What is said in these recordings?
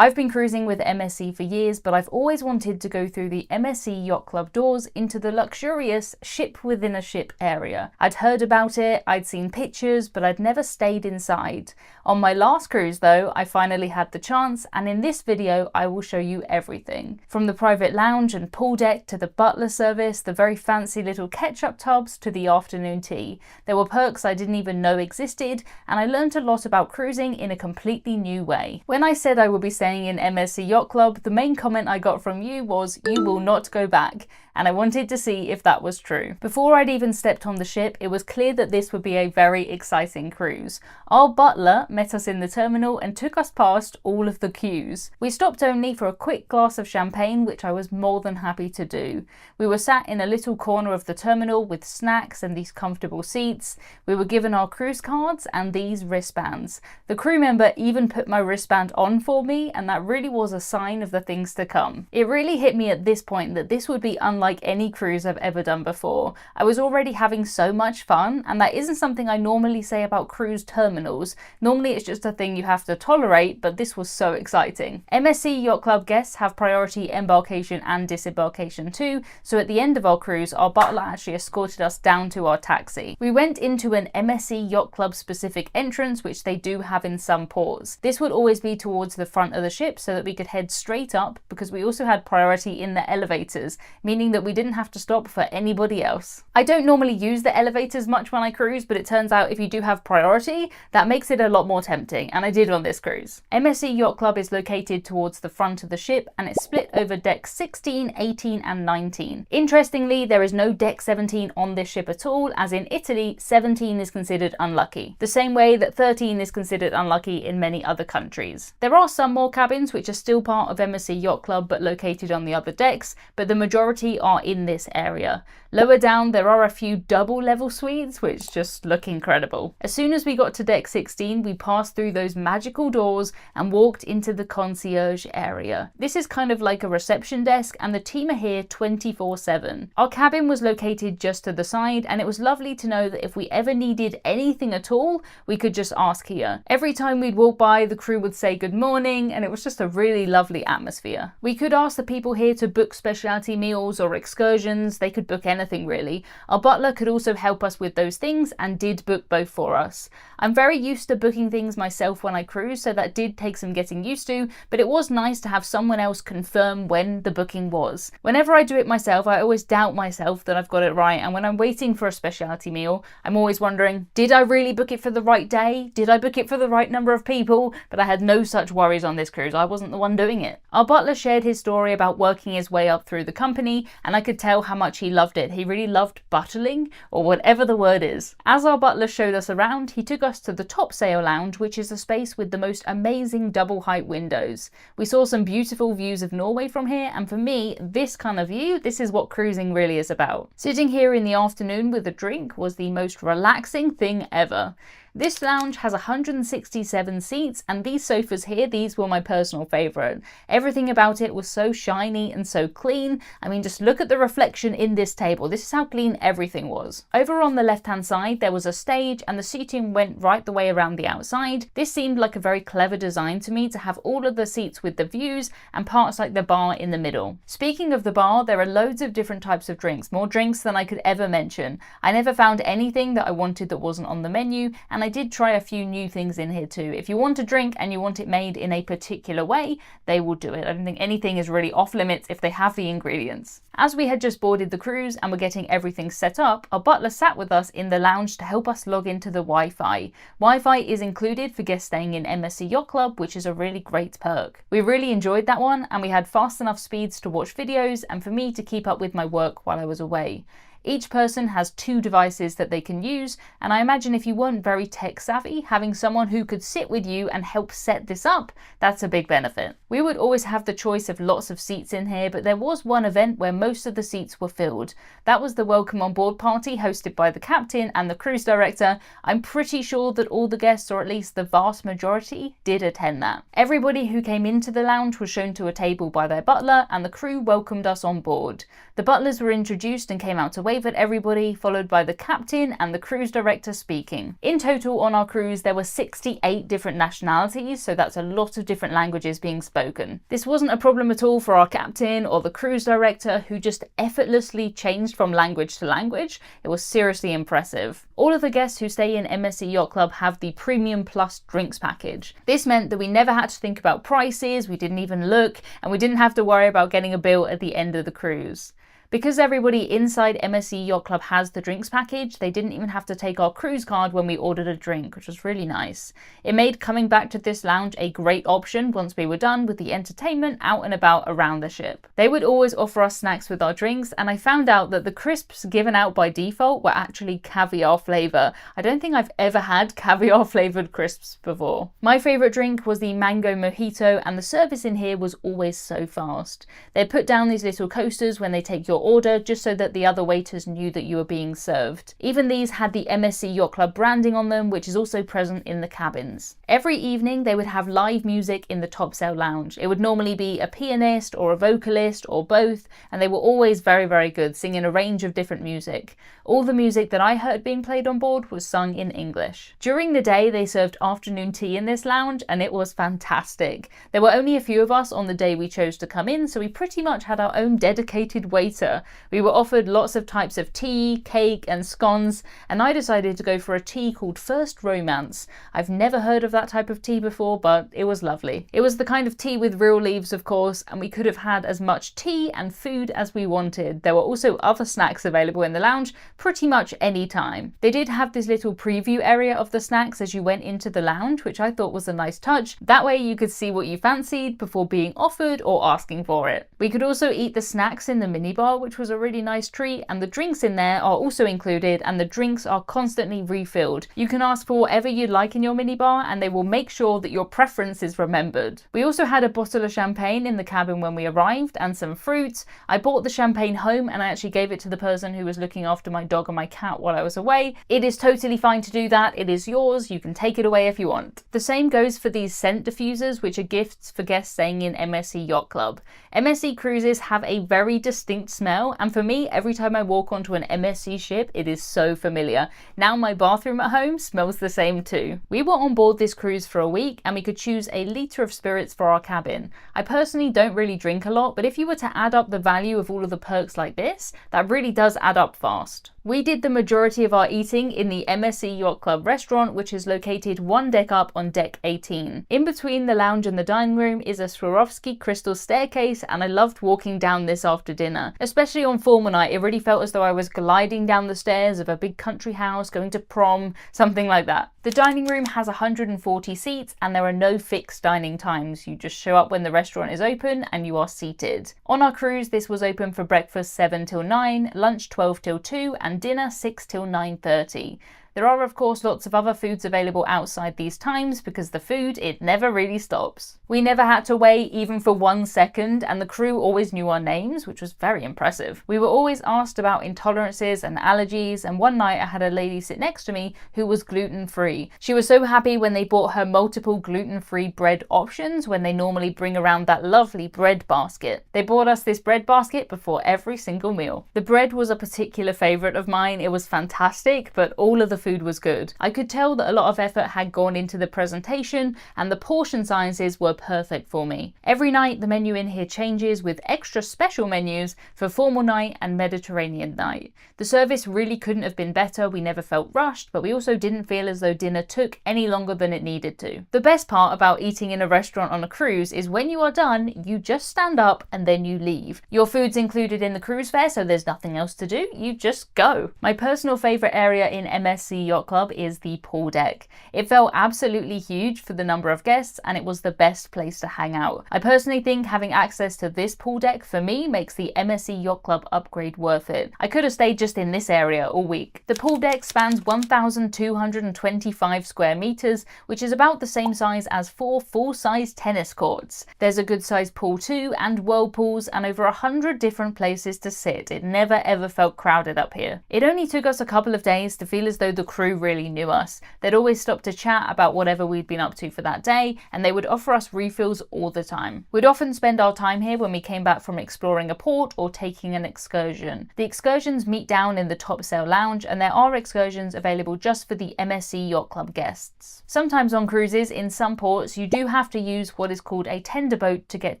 I've been cruising with MSC for years, but I've always wanted to go through the MSC Yacht Club doors into the luxurious ship within a ship area. I'd heard about it, I'd seen pictures, but I'd never stayed inside. On my last cruise though, I finally had the chance, and in this video I will show you everything. From the private lounge and pool deck to the butler service, the very fancy little ketchup tubs to the afternoon tea. There were perks I didn't even know existed, and I learned a lot about cruising in a completely new way. When I said I would be staying in MSC Yacht Club, the main comment I got from you was, "You will not go back," and I wanted to see if that was true. Before I'd even stepped on the ship, it was clear that this would be a very exciting cruise. Our butler met us in the terminal and took us past all of the queues. We stopped only for a quick glass of champagne, which I was more than happy to do. We were sat in a little corner of the terminal with snacks and these comfortable seats. We were given our cruise cards and these wristbands. The crew member even put my wristband on for me, and that really was a sign of the things to come. It really hit me at this point that this would be unlike any cruise I've ever done before. I was already having so much fun, and that isn't something I normally say about cruise terminals. Normally it's just a thing you have to tolerate, but this was so exciting. MSC Yacht Club guests have priority embarkation and disembarkation too, so at the end of our cruise, our butler actually escorted us down to our taxi. We went into an MSC Yacht Club specific entrance, which they do have in some ports. This would always be towards the front of the ship so that we could head straight up, because we also had priority in the elevators, meaning that we didn't have to stop for anybody else. I don't normally use the elevators much when I cruise, but it turns out if you do have priority, that makes it a lot more tempting, and I did on this cruise. MSC Yacht Club is located towards the front of the ship, and it's split over decks 16, 18 and 19. Interestingly, there is no deck 17 on this ship at all, as in Italy, 17 is considered unlucky, the same way that 13 is considered unlucky in many other countries. There are some more cabins which are still part of MSC Yacht Club but located on the other decks, but the majority are in this area. Lower down there are a few double level suites which just look incredible. As soon as we got to deck 16, we passed through those magical doors and walked into the concierge area. This is kind of like a reception desk, and the team are here 24/7. Our cabin was located just to the side, and it was lovely to know that if we ever needed anything at all, we could just ask here. Every time we'd walk by, the crew would say good morning, and it was just a really lovely atmosphere. We could ask the people here to book specialty meals or excursions. They could book anything really. Our butler could also help us with those things and did book both for us. I'm very used to booking things myself when I cruise, so that did take some getting used to, but it was nice to have someone else confirm when the booking was. Whenever I do it myself, I always doubt myself that I've got it right, and when I'm waiting for a specialty meal, I'm always wondering, did I really book it for the right day? Did I book it for the right number of people? But I had no such worries on this cruise. I wasn't the one doing it. Our butler shared his story about working his way up through the company, and I could tell how much he loved it. He really loved buttling, or whatever the word is. As our butler showed us around, he took us to the top sail lounge, which is a space with the most amazing double height windows. We saw some beautiful views of Norway from here, and for me, this kind of view, this is what cruising really is about. Sitting here in the afternoon with a drink was the most relaxing thing ever. This lounge has 167 seats, and these sofas here, these were my personal favourite. Everything about it was so shiny and so clean. I mean, just look at the reflection in this table. This is how clean everything was. Over on the left-hand side, there was a stage, and the seating went right the way around the outside. This seemed like a very clever design to me, to have all of the seats with the views and parts like the bar in the middle. Speaking of the bar, there are loads of different types of drinks, more drinks than I could ever mention. I never found anything that I wanted that wasn't on the menu, and I did try a few new things in here too. If you want a drink and you want it made in a particular way, they will do it. I don't think anything is really off limits if they have the ingredients. As we had just boarded the cruise and were getting everything set up, our butler sat with us in the lounge to help us log into the Wi-Fi. Wi-Fi is included for guests staying in MSC Yacht Club, which is a really great perk. We really enjoyed that one, and we had fast enough speeds to watch videos and for me to keep up with my work while I was away. Each person has 2 devices that they can use, and I imagine if you weren't very tech savvy, having someone who could sit with you and help set this up, that's a big benefit. We would always have the choice of lots of seats in here, but there was one event where most of the seats were filled. That was the welcome on board party hosted by the captain and the cruise director. I'm pretty sure that all the guests, or at least the vast majority, did attend that. Everybody who came into the lounge was shown to a table by their butler, and the crew welcomed us on board. The butlers were introduced and came out to wave wave at everybody, followed by the captain and the cruise director speaking. In total on our cruise there were 68 different nationalities, so that's a lot of different languages being spoken. This wasn't a problem at all for our captain or the cruise director, who just effortlessly changed from language to language. It was seriously impressive. All of the guests who stay in MSC Yacht Club have the Premium Plus drinks package. This meant that we never had to think about prices, we didn't even look, and we didn't have to worry about getting a bill at the end of the cruise. Because everybody inside MSC Yacht Club has the drinks package, they didn't even have to take our cruise card when we ordered a drink, which was really nice. It made coming back to this lounge a great option once we were done with the entertainment out and about around the ship. They would always offer us snacks with our drinks, and I found out that the crisps given out by default were actually caviar flavour. I don't think I've ever had caviar flavoured crisps before. My favourite drink was the mango mojito, and the service in here was always so fast. They put down these little coasters when they take your order, just so that the other waiters knew that you were being served. Even these had the MSC Yacht Club branding on them, which is also present in the cabins. Every evening they would have live music in the topsail lounge. It would normally be a pianist or a vocalist or both, and they were always very, very good, singing a range of different music. All the music that I heard being played on board was sung in English. During the day they served afternoon tea in this lounge, and it was fantastic. There were only a few of us on the day we chose to come in, so we pretty much had our own dedicated waiter. We were offered lots of types of tea, cake and scones, and I decided to go for a tea called First Romance. I've never heard of that type of tea before, but it was lovely. It was the kind of tea with real leaves, of course, and we could have had as much tea and food as we wanted. There were also other snacks available in the lounge pretty much any time. They did have this little preview area of the snacks as you went into the lounge, which I thought was a nice touch. That way you could see what you fancied before being offered or asking for it. We could also eat the snacks in the minibar, which was a really nice treat, and the drinks in there are also included, and the drinks are constantly refilled. You can ask for whatever you'd like in your minibar and they will make sure that your preference is remembered. We also had a bottle of champagne in the cabin when we arrived and some fruits. I bought the champagne home and I actually gave it to the person who was looking after my dog and my cat while I was away. It is totally fine to do that. It is yours. You can take it away if you want. The same goes for these scent diffusers, which are gifts for guests staying in MSC Yacht Club. MSC cruises have a very distinct smell, and for me, every time I walk onto an MSC ship, it is so familiar. Now my bathroom at home smells the same too. We were on board this cruise for a week and we could choose a litre of spirits for our cabin. I personally don't really drink a lot, but if you were to add up the value of all of the perks like this, that really does add up fast. We did the majority of our eating in the MSC Yacht Club restaurant, which is located one deck up on deck 18. In between the lounge and the dining room is a Swarovski crystal staircase, and I loved walking down this after dinner. Especially on formal night, it really felt as though I was gliding down the stairs of a big country house, going to prom, something like that. The dining room has 140 seats and there are no fixed dining times. You just show up when the restaurant is open and you are seated. On our cruise, this was open for breakfast 7 till 9, lunch 12 till 2 and dinner 6 till 9:30. There are of course lots of other foods available outside these times because the food, it never really stops. We never had to wait even for 1 second, and the crew always knew our names, which was very impressive. We were always asked about intolerances and allergies, and one night I had a lady sit next to me who was gluten-free. She was so happy when they bought her multiple gluten-free bread options when they normally bring around that lovely bread basket. They bought us this bread basket before every single meal. The bread was a particular favourite of mine. It was fantastic, but all of the food was good. I could tell that a lot of effort had gone into the presentation and the portion sizes were perfect for me. Every night the menu in here changes with extra special menus for formal night and Mediterranean night. The service really couldn't have been better. We never felt rushed, but we also didn't feel as though dinner took any longer than it needed to. The best part about eating in a restaurant on a cruise is when you are done, you just stand up and then you leave. Your food's included in the cruise fare, so there's nothing else to do. You just go. My personal favourite area in MSC Yacht Club is the pool deck. It felt absolutely huge for the number of guests and it was the best place to hang out. I personally think having access to this pool deck for me makes the MSC Yacht Club upgrade worth it. I could have stayed just in this area all week. The pool deck spans 1,225 square meters, which is about the same size as 4 full-size tennis courts. There's a good sized pool too, and whirlpools, and over 100 different places to sit. It never ever felt crowded up here. It only took us a couple of days to feel as though the crew really knew us. They'd always stop to chat about whatever we'd been up to for that day, and they would offer us refills all the time. We'd often spend our time here when we came back from exploring a port or taking an excursion. The excursions meet down in the top sail lounge, and there are excursions available just for the MSC Yacht Club guests. Sometimes on cruises, in some ports, you do have to use what is called a tender boat to get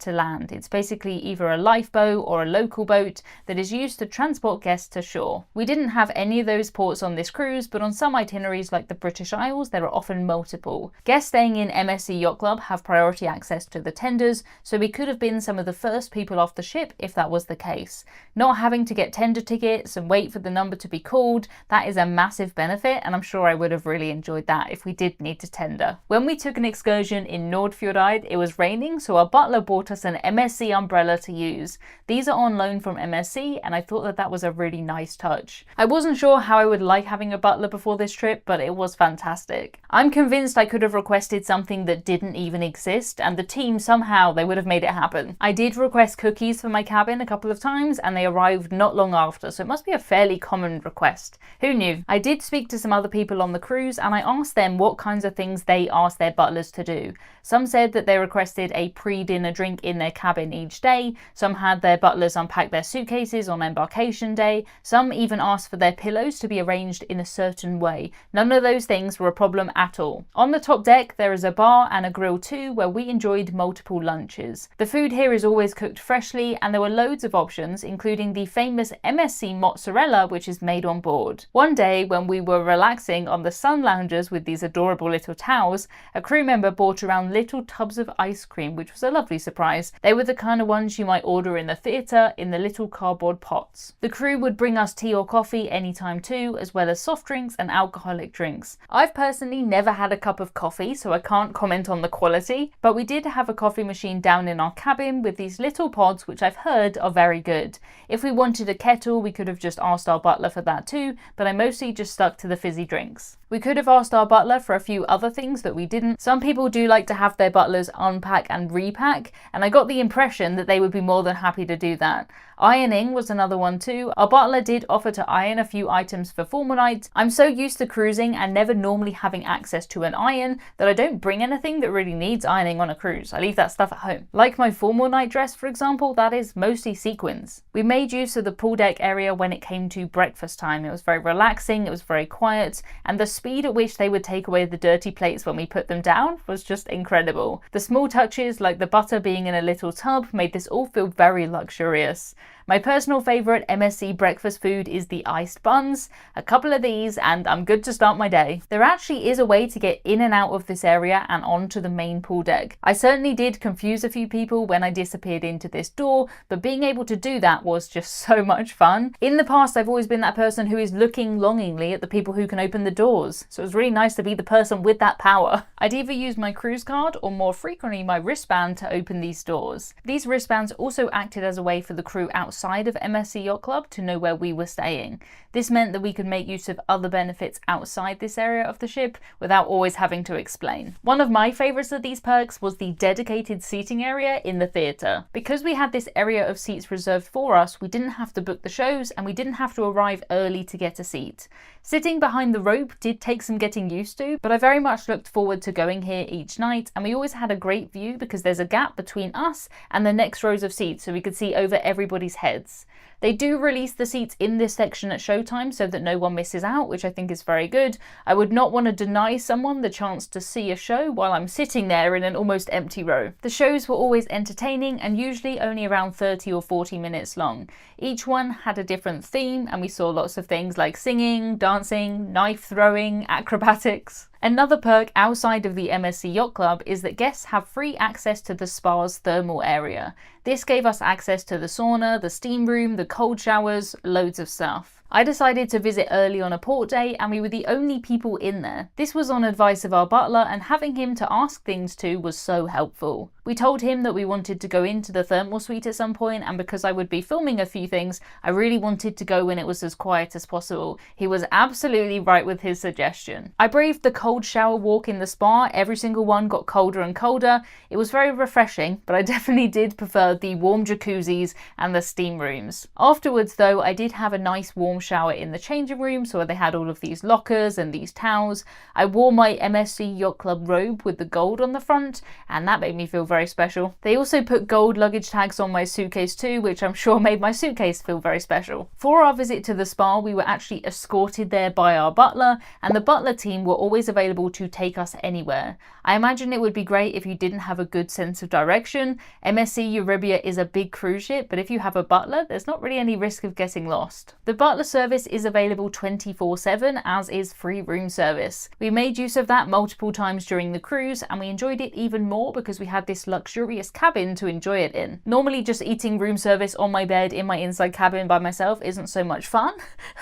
to land. It's basically either a lifeboat or a local boat that is used to transport guests to shore. We didn't have any of those ports on this cruise, but on some itineraries like the British Isles, there are often multiple. Guests staying in MSC Yacht Club have priority access to the tenders, so we could have been some of the first people off the ship if that was the case. Not having to get tender tickets and wait for the number to be called, that is a massive benefit, and I'm sure I would have really enjoyed that if we did need to tender. When we took an excursion in Nordfjordeid, it was raining, so our butler bought us an MSC umbrella to use. These are on loan from MSC, and I thought that that was a really nice touch. I wasn't sure how I would like having a butler before this trip, but it was fantastic. I'm convinced I could have requested something that didn't even exist, and the team somehow they would have made it happen. I did request cookies for my cabin a couple of times, and they arrived not long after, so it must be a fairly common request. Who knew? I did speak to some other people on the cruise, and I asked them what kinds of things they asked their butlers to do. Some said that they requested a pre-dinner drink in their cabin each day, some had their butlers unpack their suitcases on embarkation day, some even asked for their pillows to be arranged in a certain way. None of those things were a problem at all. On the top deck there is a bar and a grill too, where we enjoyed multiple lunches. The food here is always cooked freshly, and there were loads of options, including the famous MSC mozzarella, which is made on board. One day when we were relaxing on the sun loungers with these adorable little towels, a crew member brought around little tubs of ice cream, which was a lovely surprise. They were the kind of ones you might order in the theatre in the little cardboard pots. The crew would bring us tea or coffee anytime too, as well as soft drinks and alcoholic drinks. I've personally never had a cup of coffee, so I can't comment on the quality, but we did have a coffee machine down in our cabin with these little pods, which I've heard are very good. If we wanted a kettle, we could have just asked our butler for that too, but I mostly just stuck to the fizzy drinks. We could have asked our butler for a few other things that we didn't. Some people do like to have their butlers unpack and repack, and I got the impression that they would be more than happy to do that. Ironing was another one too. Our butler did offer to iron a few items for formal nights. I'm so used to cruising and never normally having access to an iron that I don't bring anything that really needs ironing on a cruise. I leave that stuff at home. Like my formal night dress, for example, that is mostly sequins. We made use of the pool deck area when it came to breakfast time. It was very relaxing, it was very quiet, and the speed at which they would take away the dirty plates when we put them down was just incredible. The small touches, like the butter being in a little tub, made this all feel very luxurious. My personal favourite MSC breakfast food is the iced buns. A couple of these and I'm good to start my day. There actually is a way to get in and out of this area and onto the main pool deck. I certainly did confuse a few people when I disappeared into this door, but being able to do that was just so much fun. In the past, I've always been that person who is looking longingly at the people who can open the doors, so it was really nice to be the person with that power. I'd either use my cruise card or more frequently my wristband to open these doors. These wristbands also acted as a way for the crew outside of MSC Yacht Club to know where we were staying. This meant that we could make use of other benefits outside this area of the ship without always having to explain. One of my favourites of these perks was the dedicated seating area in the theatre. Because we had this area of seats reserved for us, we didn't have to book the shows and we didn't have to arrive early to get a seat. Sitting behind the rope did take some getting used to, but I very much looked forward to going here each night, and we always had a great view because there's a gap between us and the next rows of seats, so we could see over everybody's heads. They do release the seats in this section at showtime so that no one misses out, which I think is very good. I would not want to deny someone the chance to see a show while I'm sitting there in an almost empty row. The shows were always entertaining and usually only around 30 or 40 minutes long. Each one had a different theme, and we saw lots of things like singing, dancing, knife throwing, acrobatics. Another perk outside of the MSC Yacht Club is that guests have free access to the spa's thermal area. This gave us access to the sauna, the steam room, the cold showers, loads of stuff. I decided to visit early on a port day and we were the only people in there. This was on advice of our butler, and having him to ask things to was so helpful. We told him that we wanted to go into the thermal suite at some point, and because I would be filming a few things, I really wanted to go when it was as quiet as possible. He was absolutely right with his suggestion. I braved the cold shower walk in the spa. Every single one got colder and colder. It was very refreshing, but I definitely did prefer the warm jacuzzis and the steam rooms. Afterwards though, I did have a nice warm shower in the changing room, so they had all of these lockers and these towels. I wore my MSC Yacht Club robe with the gold on the front, and that made me feel very special. They also put gold luggage tags on my suitcase too, which I'm sure made my suitcase feel very special. For our visit to the spa, we were actually escorted there by our butler, and the butler team were always available to take us anywhere. I imagine it would be great if you didn't have a good sense of direction. MSC Euribia is a big cruise ship, but if you have a butler, there's not really any risk of getting lost. The butler service is available 24/7, as is free room service. We made use of that multiple times during the cruise, and we enjoyed it even more because we had this luxurious cabin to enjoy it in. Normally just eating room service on my bed in my inside cabin by myself isn't so much fun,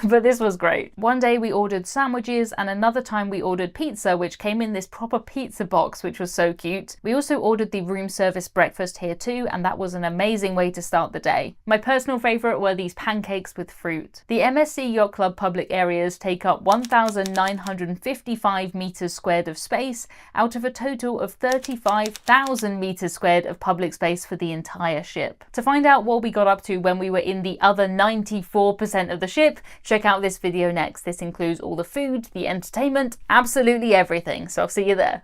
but this was great. One day we ordered sandwiches, and another time we ordered pizza, which came in this proper pizza box, which was so cute. We also ordered the room service breakfast here too, and that was an amazing way to start the day. My personal favourite were these pancakes with fruit. The MSC Yacht Club public areas take up 1,955 metres squared of space out of a total of 35,000 metres squared of public space for the entire ship. To find out what we got up to when we were in the other 94% of the ship, check out this video next. This includes all the food, the entertainment, absolutely everything, so I'll see you there.